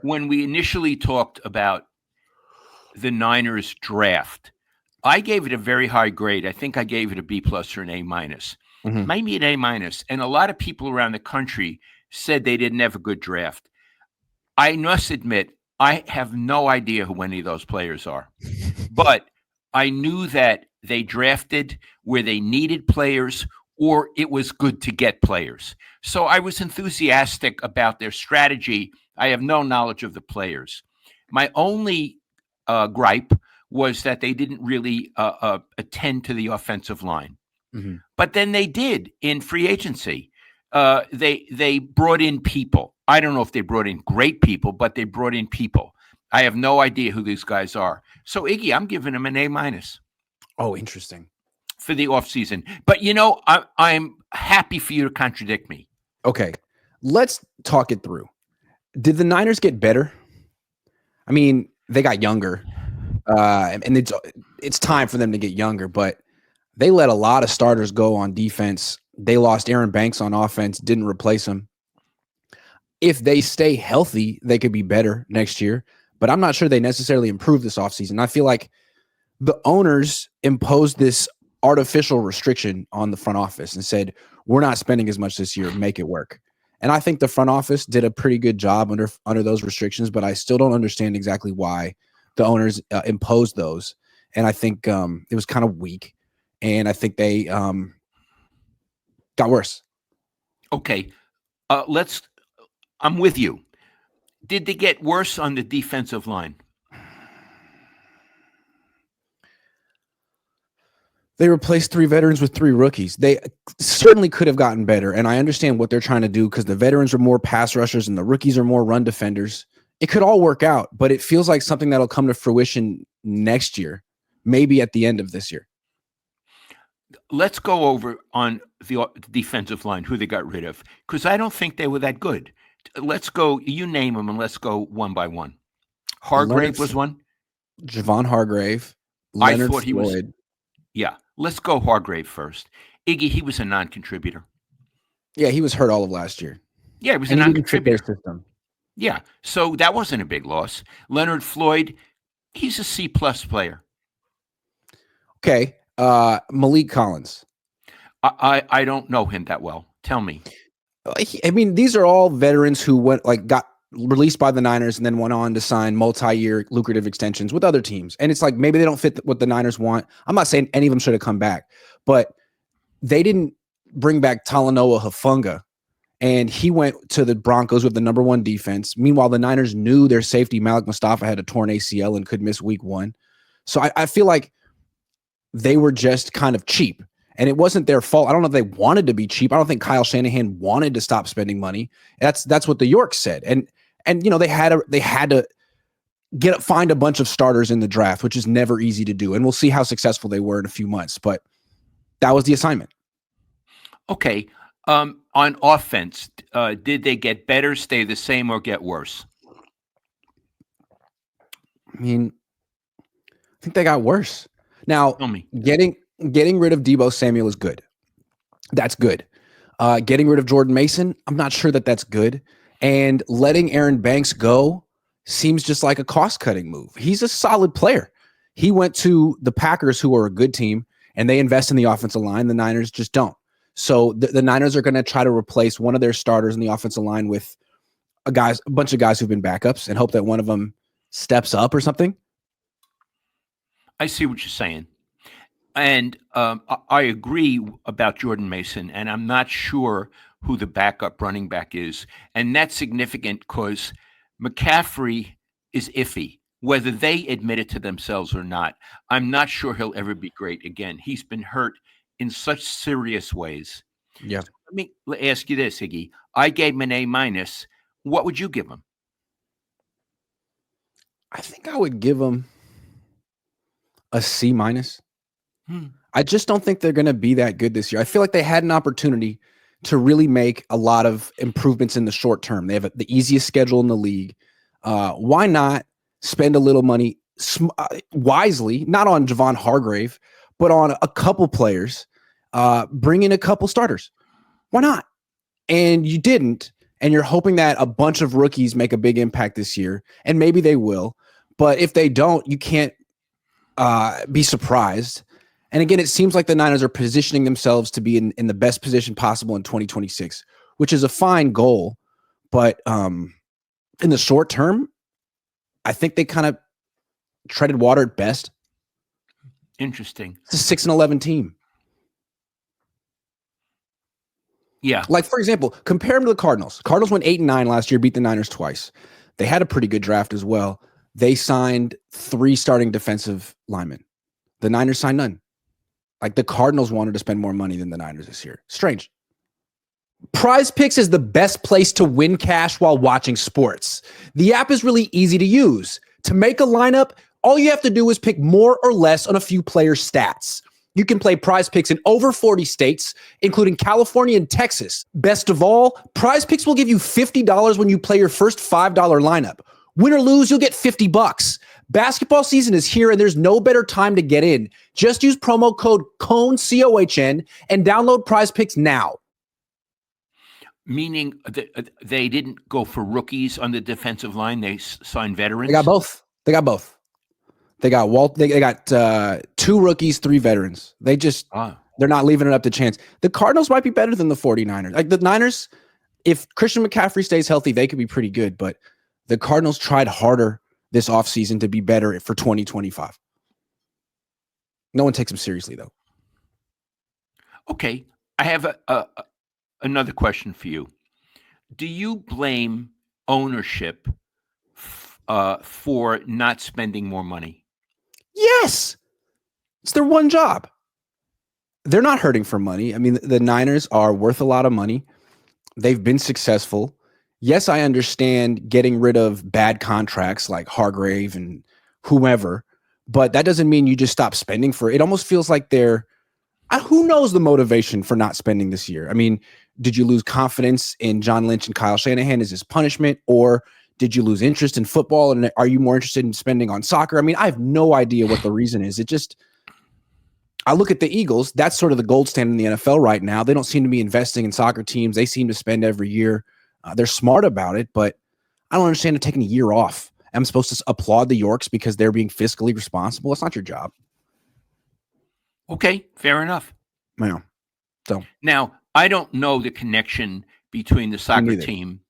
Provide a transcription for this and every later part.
when we initially talked about the Niners draft, I gave it a very high grade. I think I gave it a B plus or an A minus, Mhm. maybe an A minus. And a lot of people around the country said they didn't have a good draft. I must admit, I have no idea who any of those players are, but I knew that they drafted where they needed players or it was good to get players. So I was enthusiastic about their strategy. I have no knowledge of the players. My only gripe was that they didn't really attend to the offensive line. Mhm. But then they did in free agency. They brought in people. I don't know if they brought in great people, but they brought in people. I have no idea who these guys are. So Iggy, I'm giving him an A minus Oh, interesting. for the offseason. But I'm happy for you to contradict me. Okay, let's talk it through. Did the Niners get better? I mean, they got younger, and it's time for them to get younger. But they let a lot of starters go on defense. They lost Aaron Banks on offense, didn't replace him. If they stay healthy, they could be better next year. But I'm not sure they necessarily improve this offseason. I feel like the owners imposed this artificial restriction on the front office and said, we're not spending as much this year, make it work. And I think the front office did a pretty good job under those restrictions, but I still don't understand exactly why the owners imposed those. And I think it was kind of weak. And I think they got worse. Okay, I'm with you. Did they get worse on the defensive line? They replaced 3 veterans with 3 rookies. They certainly could have gotten better, and I understand what they're trying to do because the veterans are more pass rushers and the rookies are more run defenders. It could all work out, but it feels like something that'll come to fruition next year, maybe at the end of this year. Let's go over on the defensive line who they got rid of because I don't think they were that good. Let's go. You name them and let's go one by one. Hargrave was one. Javon Hargrave, I Leonard thought he was. Floyd. Yeah, let's go Hargrave first. Iggy, he was a non-contributor. Yeah, he was hurt all of last year. Yeah, he was And a he didn't fit their non-contributor. system. Yeah, so that wasn't a big loss. Leonard Floyd, he's a C plus player. Okay, Malik Collins. I don't know him that well. Tell me. I mean, these are all veterans who got released by the Niners and then went on to sign multi-year lucrative extensions with other teams. And it's like maybe they don't fit what the Niners want. I'm not saying any of them should have come back, but they didn't bring back Talanoa Hufanga, and he went to the Broncos with the number 1 defense. Meanwhile, the Niners knew their safety Malik Mustafa had a torn ACL and could miss week 1. So I feel like they were just kind of cheap. And it wasn't their fault. I don't know if they wanted to be cheap. I don't think Kyle Shanahan wanted to stop spending money. That's what the Yorks said. And they had to find a bunch of starters in the draft, which is never easy to do. And we'll see how successful they were in a few months. But that was the assignment. Okay. On offense, did they get better, stay the same, or get worse? I mean, I think they got worse. Now, Tell me. Getting rid of Deebo Samuel is good. That's good. Getting rid of Jordan Mason, I'm not sure that that's good. And letting Aaron Banks go seems just like a cost-cutting move. He's a solid player. He went to the Packers, who are a good team, and they invest in the offensive line. The Niners just don't. So the Niners are going to try to replace one of their starters in the offensive line with a bunch of guys who've been backups and hope that one of them steps up or something. I see what you're saying. And I agree about Jordan Mason, and I'm not sure who the backup running back is. And that's significant because McCaffrey is iffy, whether they admit it to themselves or not. I'm not sure he'll ever be great again. He's been hurt in such serious ways. Yeah. So let me ask you this, Iggy. I gave him an A minus. What would you give him? I think I would give him a C minus. I just don't think they're going to be that good this year. I feel like they had an opportunity to really make a lot of improvements in the short term. They have the easiest schedule in the league. Why not spend a little money wisely, not on Javon Hargrave, but on a couple players, bring in a couple starters? Why not? And you didn't. and you're hoping that a bunch of rookies make a big impact this year, and maybe they will. But if they don't, you can't be surprised. And again, it seems like the Niners are positioning themselves to be in the best position possible in 2026, which is a fine goal. But in the short term, I think they kind of treaded water at best. Interesting. It's a 6-11 team. Yeah. Like, for example, compare them to the Cardinals. Cardinals went 8-9 last year, beat the Niners twice. They had a pretty good draft as well. They signed 3 starting defensive linemen. The Niners signed none. Like, the Cardinals wanted to spend more money than the Niners this year. Strange. Prize Picks is the best place to win cash while watching sports. The app is really easy to use. To make a lineup, all you have to do is pick more or less on a few players' stats. You can play Prize Picks in over 40 states, including California and Texas. Best of all, Prize Picks will give you $50 when you play your first $5 lineup. Win or lose, you'll get $50. Basketball season is here, and there's no better time to get in. Just use promo code Cohn, COHN, and download Prize Picks now. Meaning they didn't go for rookies on the defensive line. They signed veterans. They got both. They got They got 2 rookies, 3 veterans. They're not leaving it up to chance. The Cardinals might be better than the 49ers. Like, the Niners, if Christian McCaffrey stays healthy, they could be pretty good. But the Cardinals tried harder this offseason to be better for 2025. No one takes them seriously, though. Okay. I have another question for you. Do you blame ownership for not spending more money? Yes. It's their one job. They're not hurting for money. I mean, the Niners are worth a lot of money. They've been successful. Yes, I understand getting rid of bad contracts like Hargrave and whomever, but that doesn't mean you just stop spending for it. It almost feels like who knows the motivation for not spending this year? I mean, did you lose confidence in John Lynch and Kyle Shanahan? Is this punishment? Or did you lose interest in football? And are you more interested in spending on soccer? I mean, I have no idea what the reason is. I look at the Eagles. That's sort of the gold standard in the NFL right now. They don't seem to be investing in soccer teams. They seem to spend every year. They're smart about it, but I don't understand it taking a year off. I'm supposed to applaud the Yorks because they're being fiscally responsible. It's not your job. Okay, fair enough. Yeah. So now, I don't know the connection between the soccer team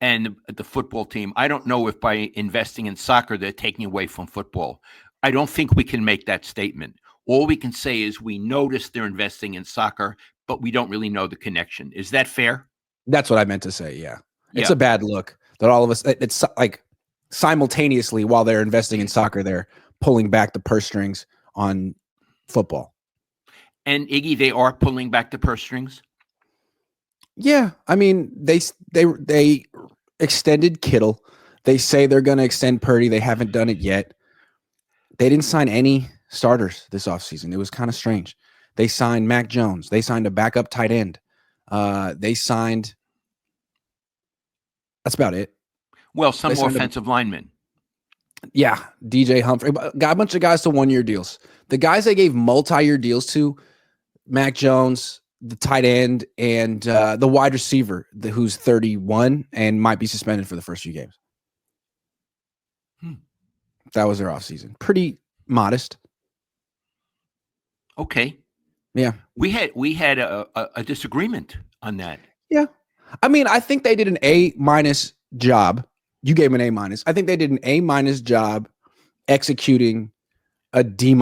and the football team. I don't know if by investing in soccer, they're taking away from football. I don't think we can make that statement. All we can say is we notice they're investing in soccer, but we don't really know the connection. Is that fair? That's what I meant to say, yeah. It's a bad look that all of us, it's like simultaneously while they're investing in soccer, they're pulling back the purse strings on football. And Iggy, they are pulling back the purse strings? Yeah. I mean, they extended Kittle. They say they're going to extend Purdy. They haven't done it yet. They didn't sign any starters this offseason. It was kind of strange. They signed Mac Jones. They signed a backup tight end. That's about it. Well, some more offensive linemen. Yeah, DJ Humphrey. Got a bunch of guys to 1-year deals. The guys they gave multi-year deals to, Mac Jones, the tight end, and the wide receiver who's 31 and might be suspended for the first few games. That was their offseason. Pretty modest. Okay. Yeah. We had a disagreement on that. Yeah. I mean, I think they did an A- job. You gave them an A-. I think they did an A- job executing a D-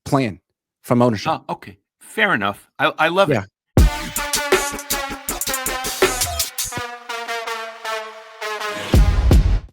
plan from ownership. Oh, okay. Fair enough. I love it.